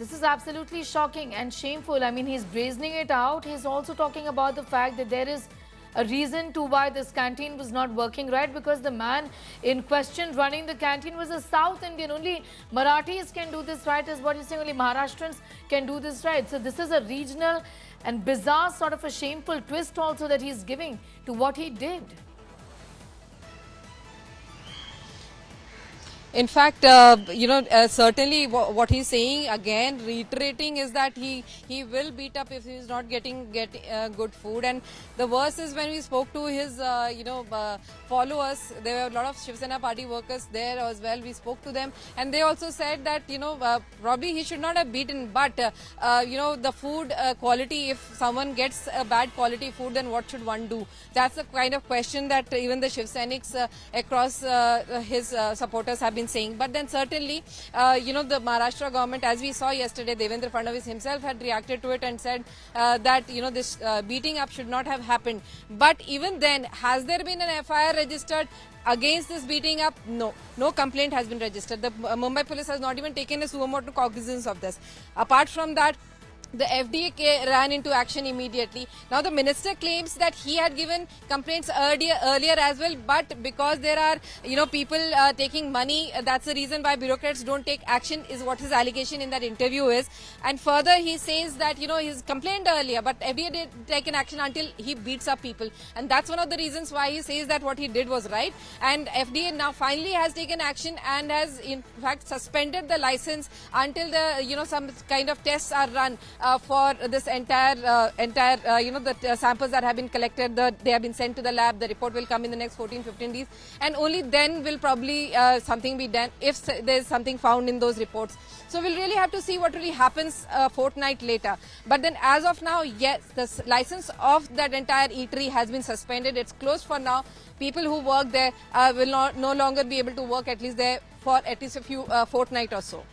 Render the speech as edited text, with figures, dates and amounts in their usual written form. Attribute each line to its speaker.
Speaker 1: This is absolutely shocking and shameful. I mean, he's brazening it out. He's also talking about the fact that there is a reason to why this canteen was not working right, because the man in question running the canteen was a South Indian. Only Marathis can do this right, is what he's saying. Only Maharashtrians can do this right. So this is a regional and bizarre sort of a shameful twist also that he's giving to what he did.
Speaker 2: In fact, certainly what he's saying, again reiterating, is that he will beat up if he's not getting good food. And the worst is when we spoke to his followers. There were a lot of Shiv Sena party workers there as well. We spoke to them, and they also said that probably he should not have beaten, but the food quality. If someone gets a bad quality food, then what should one do? That's the kind of question that even the Shiv Sainiks across his supporters have been saying. But then certainly, the Maharashtra government, as we saw yesterday, Devendra Fadnavis himself had reacted to it and said that this beating up should not have happened. But even then, has there been an FIR registered against this beating up? No complaint has been registered. The Mumbai police has not even taken a suo motu cognizance of this. Apart from that, the FDA ran into action immediately. Now the minister claims that he had given complaints earlier as well, but because there are people taking money, that's the reason why bureaucrats don't take action, is what his allegation in that interview is. And further he says that he's complained earlier, but FDA didn't take an action until he beats up people, and that's one of the reasons why he says that what he did was right. And FDA now finally has taken action and has in fact suspended the license until the some kind of tests are run for this entire the samples that have been collected. They have been sent to the lab. The report will come in the next 14-15 days, and only then will probably something be done if there is something found in those reports. So we'll really have to see what really happens a fortnight later. But then as of now, yes, the license of that entire eatery has been suspended. It's closed for now. People who work there will no longer be able to work at least there for at least a few fortnight or so.